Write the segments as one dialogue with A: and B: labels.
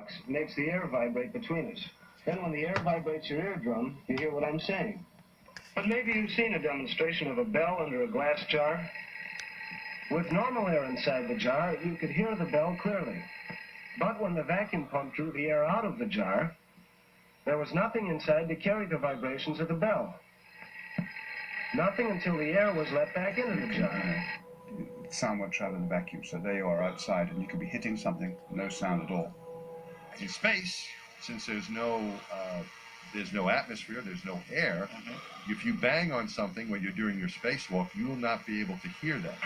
A: It makes the air vibrate between us. Then when the air vibrates your eardrum, you hear what I'm saying. But maybe you've seen a demonstration of a bell under a glass jar. With normal air inside the jar, you could hear the bell clearly. But when the vacuum pump drew the air out of the jar, there was nothing inside to carry the vibrations of the bell. Nothing until the air was let back into the jar.
B: Sound won't travel in the vacuum, so there you are outside, and you could be hitting something, no sound at all.
C: In space, since there's no atmosphere, there's no air, if you bang on something when you're doing your spacewalk, you will not be able to hear that.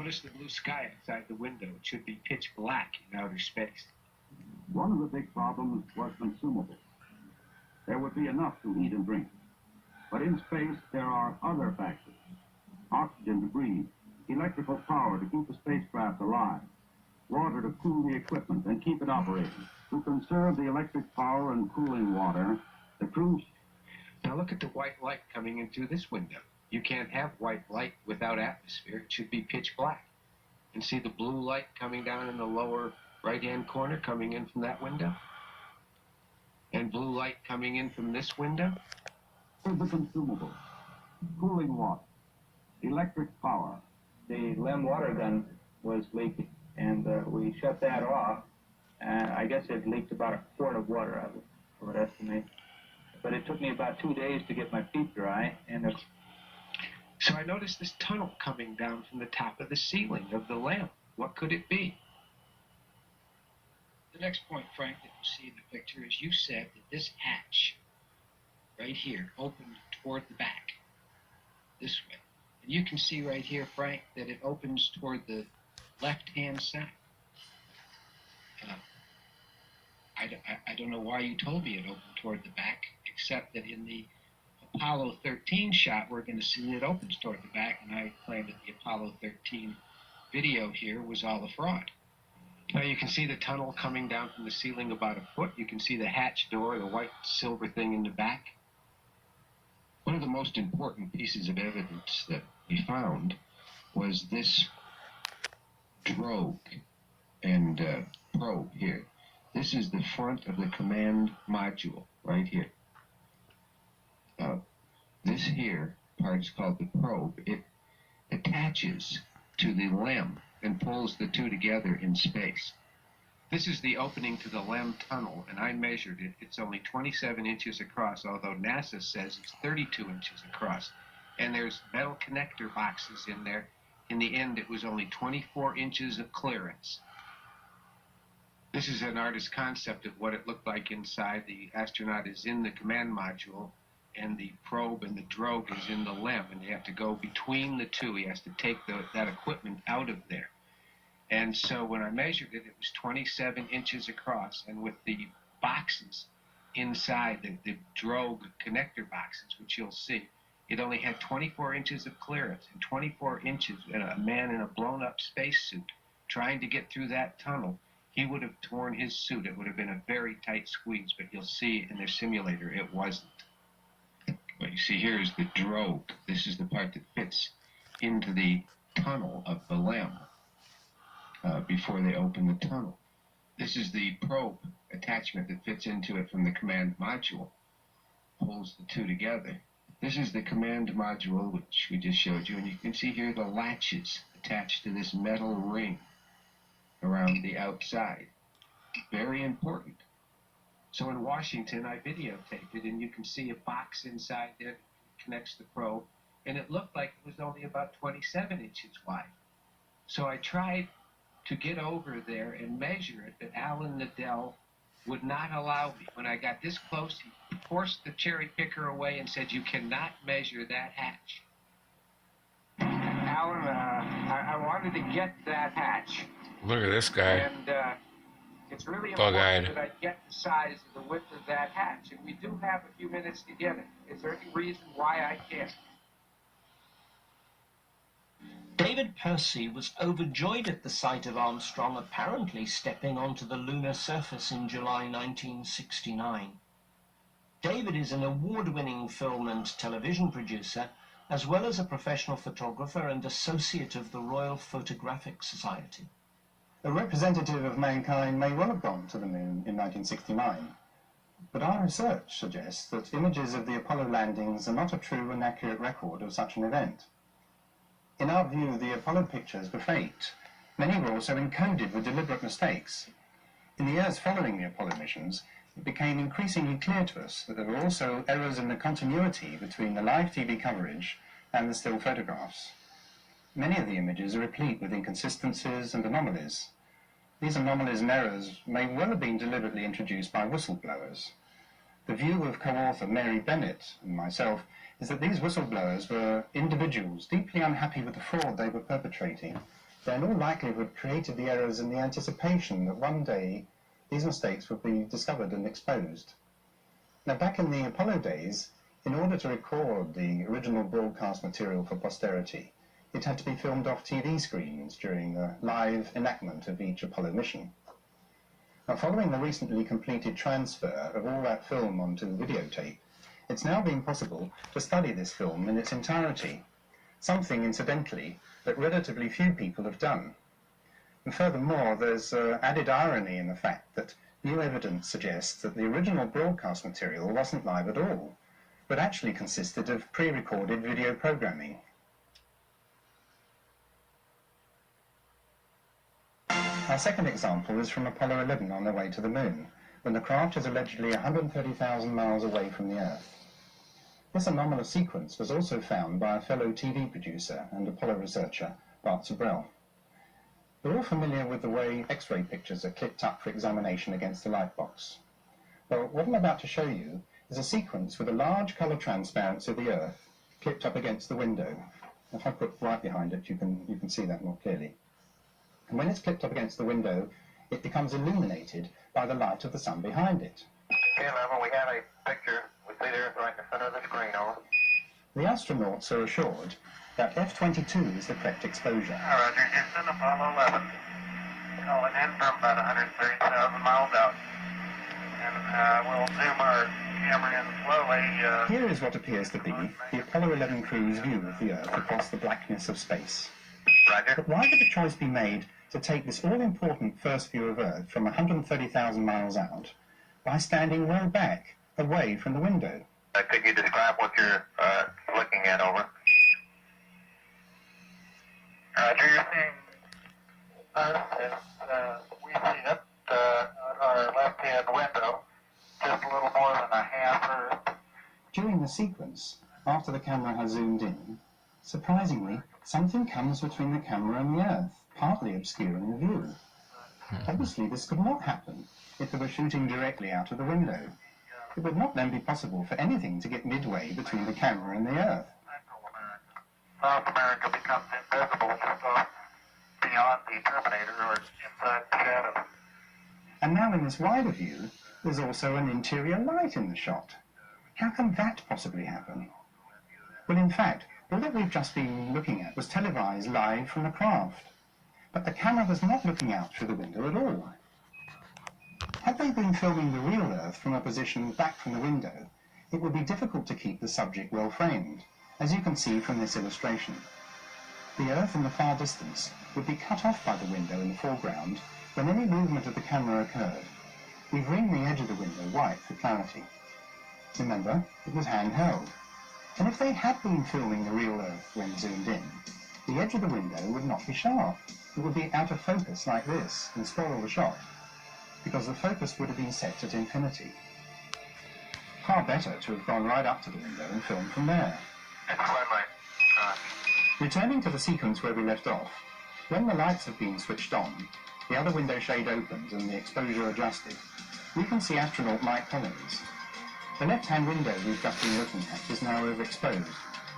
D: Notice the blue sky outside the window. It should be pitch black in outer space.
E: One of the big problems was consumables. There would be enough to eat and drink. But in space, there are other factors. Oxygen to breathe, electrical power to keep the spacecraft alive, water to cool the equipment and keep it operating. To conserve the electric power and cooling water, the crew...
D: Now look at the white light coming in through this window. You can't have white light without atmosphere. It should be pitch black. And see the blue light coming down in the lower right-hand corner coming in from that window? And blue light coming in from this window?
E: The consumables, cooling water, electric power.
F: The LEM water gun was leaking, and we shut that off. I guess it leaked about a quart of water, I would estimate. But it took me about 2 days to get my feet dry, and
D: So I noticed this tunnel coming down from the top of the ceiling of the lamp. What could it be?
G: The next point, Frank, that you see in the picture is you said that this hatch right here opened toward the back, this way. And you can see right here, Frank, that it opens toward the left-hand side. I don't know why you told me it opened toward the back, except that in the Apollo 13 shot, we're going to see it opens toward the back, and I claim that the Apollo 13 video here was all a fraud.
D: Now you can see the tunnel coming down from the ceiling about a foot. You can see the hatch door, the white silver thing in the back. One of the most important pieces of evidence that we found was this drogue and probe here. This is the front of the command module right here. This here part is called the probe. It attaches to the LEM and pulls the two together in space. This is the opening to the LEM tunnel, and I measured it. It's only 27 inches across, although NASA says it's 32 inches across. And there's metal connector boxes in there. In the end, it was only 24 inches of clearance. This is an artist's concept of what it looked like inside. The astronaut is in the command module, and the probe and the drogue is in the LEM, and they have to go between the two. He has to take that equipment out of there. And so when I measured it, it was 27 inches across, and with the boxes inside, the drogue connector boxes, which you'll see, it only had 24 inches of clearance, and 24 inches, and a man in a blown-up spacesuit trying to get through that tunnel, he would have torn his suit. It would have been a very tight squeeze, but you'll see in their simulator it wasn't. What you see here is the drogue. This is the part that fits into the tunnel of the LEM before they open the tunnel. This is the probe attachment that fits into it from the command module, pulls the two together. This is the command module, which we just showed you, and you can see here the latches attached to this metal ring around the outside. Very important. So in Washington, I videotaped it, and you can see a box inside there that connects the probe, and it looked like it was only about 27 inches wide. So I tried to get over there and measure it, but Alan Liddell would not allow me. When I got this close, he forced the cherry picker away and said, "You cannot measure that hatch." Alan, I wanted to get that hatch.
H: Look at this guy.
D: And it's really
H: Bug-eyed.
D: important that I get the size of the width of that hatch. And we do have a few minutes to get it. Is there any reason why I can't?
I: David Percy was overjoyed at the sight of Armstrong apparently stepping onto the lunar surface in July 1969. David is an award-winning film and television producer, as well as a professional photographer and associate of the Royal Photographic Society.
J: A representative of mankind may well have gone to the moon in 1969, but our research suggests that images of the Apollo landings are not a true and accurate record of such an event. In our view, the Apollo pictures were faked. Many were also encoded with deliberate mistakes. In the years following the Apollo missions, it became increasingly clear to us that there were also errors in the continuity between the live TV coverage and the still photographs. Many of the images are replete with inconsistencies and anomalies. These anomalies and errors may well have been deliberately introduced by whistleblowers. The view of co-author Mary Bennett and myself is that these whistleblowers were individuals deeply unhappy with the fraud they were perpetrating they in all likelihood created the errors in the anticipation that one day these mistakes would be discovered and exposed. Now, back in the Apollo days, in order to record the original broadcast material for posterity, it had to be filmed off TV screens during the live enactment of each Apollo mission. Now, following the recently completed transfer of all that film onto videotape, it's now been possible to study this film in its entirety, something, incidentally, that relatively few people have done. And furthermore, there's added irony in the fact that new evidence suggests that the original broadcast material wasn't live at all, but actually consisted of pre-recorded video programming. Our second example is from Apollo 11 on their way to the Moon, when the craft is allegedly 130,000 miles away from the Earth. This anomalous sequence was also found by a fellow TV producer and Apollo researcher, Bart Sabrell. We're all familiar with the way X-ray pictures are clipped up for examination against the light box. Well, what I'm about to show you is a sequence with a large colour transparency of the Earth clipped up against the window. If I put right behind it, you can see that more clearly. And when it's clipped up against the window, it becomes illuminated by the light of the sun behind it.
H: Okay, Level, we have a picture. We see the Earth right in the center of the screen, over.
J: The astronauts are assured that F22 is the correct exposure.
H: Roger, Houston, Apollo 11. Calling in from about 130,000 miles out. And we'll zoom our camera in slowly.
J: Here is what appears to be the Apollo 11 crew's view of the Earth across the blackness of space.
H: Roger.
J: But why did the choice be made to take this all-important first view of Earth from 130,000 miles out by standing well back, away from the window?
H: Could you describe what you're looking at, over? Roger, you're seeing Earth as we see it, our left-hand window, just a little more than a half Earth.
J: During the sequence, after the camera has zoomed in, surprisingly, something comes between the camera and the Earth, partly obscuring the view. Obviously, this could not happen if they were shooting directly out of the window. It would not then be possible for anything to get midway between the camera and the Earth.
H: South America becomes invisible just off beyond the Terminator or inside the shadow.
J: And now in this wider view, there's also an interior light in the shot. How can that possibly happen? Well, in fact, all that we've just been looking at was televised live from the craft. But the camera was not looking out through the window at all. Had they been filming the real Earth from a position back from the window, it would be difficult to keep the subject well framed, as you can see from this illustration. The Earth in the far distance would be cut off by the window in the foreground when any movement of the camera occurred. We've ringed the edge of the window white for clarity. Remember, it was handheld. And if they had been filming the real Earth when zoomed in, the edge of the window would not be sharp. It would be out of focus like this and spoil the shot, because the focus would have been set at infinity. Far better to have gone right up to the window and filmed from there. Returning to the sequence where we left off, when the lights have been switched on, the other window shade opens and the exposure adjusted, we can see astronaut Mike Collins. The left-hand window we've just been looking at is now overexposed,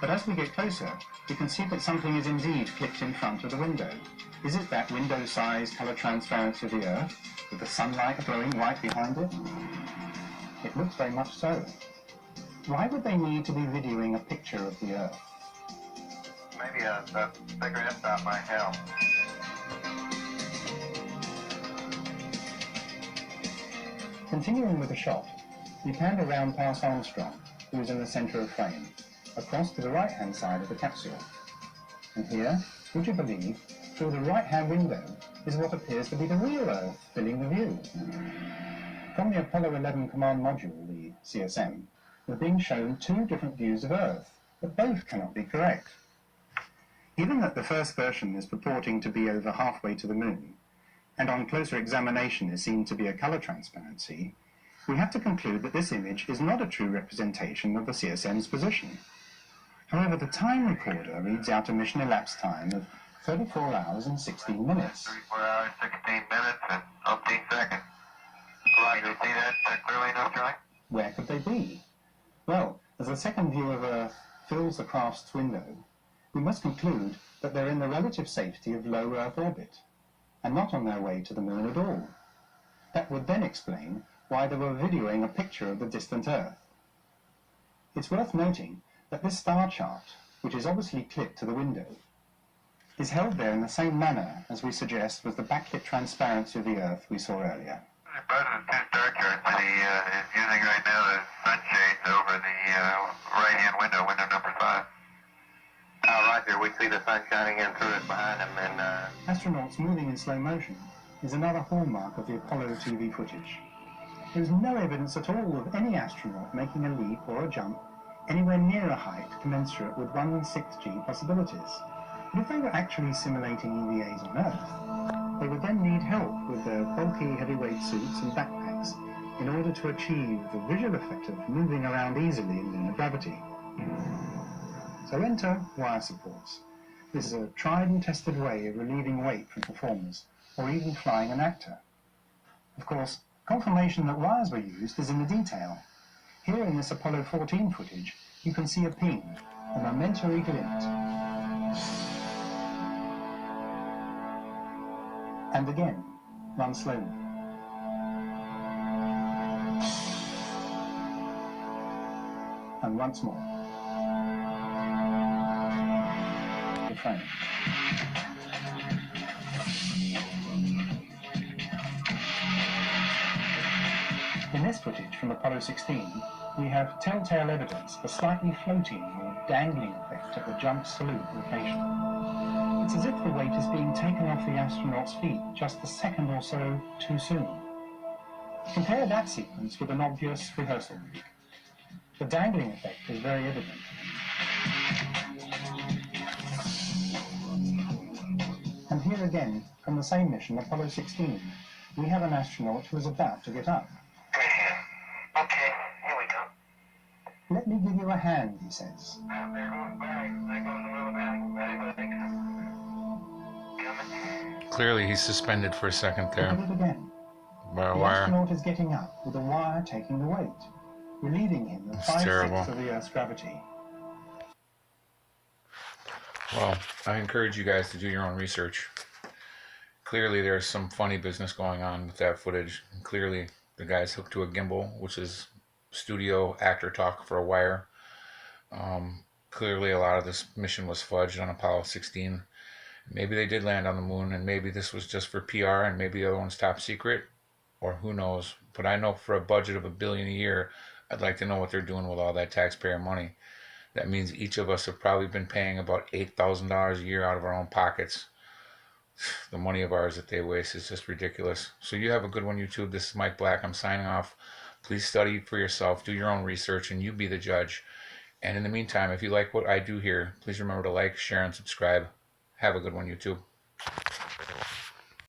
J: but as we get closer, we can see that something is indeed clipped in front of the window. Is it that window-sized colour transparency of the Earth, with the sunlight glowing white behind it? It looks very much so. Why would they need to be videoing a picture of the Earth?
H: Maybe a cigarette stop might help.
J: Continuing with the shot, we panned around past Armstrong, who is in the centre of frame, across to the right-hand side of the capsule. And here, would you believe, through the right-hand window is what appears to be the real Earth filling the view. From the Apollo 11 command module, the CSM, we're being shown two different views of Earth, but both cannot be correct. Given that the first version is purporting to be over halfway to the Moon, and on closer examination is seen to be a colour transparency, we have to conclude that this image is not a true representation of the CSM's position. However, the time recorder reads out a mission elapsed time of 34 hours and 16 minutes.
H: 34 hours, 16 minutes, and 15 seconds. Right, you see that clearly enough, Charlie?
J: Where could they be? Well, as the second view of Earth fills the craft's window, we must conclude that they're in the relative safety of low Earth orbit, and not on their way to the moon at all. That would then explain why they were videoing a picture of the distant Earth. It's worth noting that this star chart, which is obviously clipped to the window, is held there in the same manner as we suggest was the backlit transparency of the Earth we saw earlier.
H: The president two star charts that he is using right now is sunshades over the right-hand window, window number 5. Roger, we see the sun shining in through it behind him, and
J: Astronauts moving in slow motion is another hallmark of the Apollo TV footage. There is no evidence at all of any astronaut making a leap or a jump anywhere near a height commensurate with 1/6G possibilities. But if they were actually simulating EVAs on Earth, they would then need help with their bulky heavyweight suits and backpacks in order to achieve the visual effect of moving around easily in lunar gravity. So enter wire supports. This is a tried and tested way of relieving weight from performers, or even flying an actor. Of course, confirmation that wires were used is in the detail. Here in this Apollo 14 footage, you can see a ping, a momentary glint. And again, run slowly. And once more. The frame. In this footage from Apollo 16, we have telltale evidence of a slightly floating or dangling effect at the jump salute location. It's as if the weight is being taken off the astronaut's feet just a second or so too soon. Compare that sequence with an obvious rehearsal week. The dangling effect is very evident. And here again, from the same mission, Apollo 16, we have an astronaut who is about to get up.
H: okay, here we go.
J: Let me give you a hand, he says.
H: There goes back. There goes the little back. Ready, coming.
K: Clearly, he's suspended for a second there.
J: Look at it again.
K: By a
J: The
K: wire.
J: astronaut is getting up with a wire taking the weight, relieving him of
K: That's
J: 5/6
K: terrible.
J: of the Earth's gravity.
K: Well, I encourage you guys to do your own research. Clearly, there's some funny business going on with that footage. And clearly, the guy's hooked to a gimbal, which is studio actor talk for a wire. Clearly, a lot of this mission was fudged on Apollo 16. Maybe they did land on the moon, and maybe this was just for PR, and maybe the other one's top secret, or who knows. But I know for a budget of $1 billion a year, I'd like to know what they're doing with all that taxpayer money. That means each of us have probably been paying about $8,000 a year out of our own pockets. The money of ours that they waste is just ridiculous. So you have a good one, YouTube. This is Mike Black. I'm signing off. Please study for yourself. Do your own research, and you be the judge. And in the meantime, if you like what I do here, please remember to like, share, and subscribe. Have a good one, YouTube.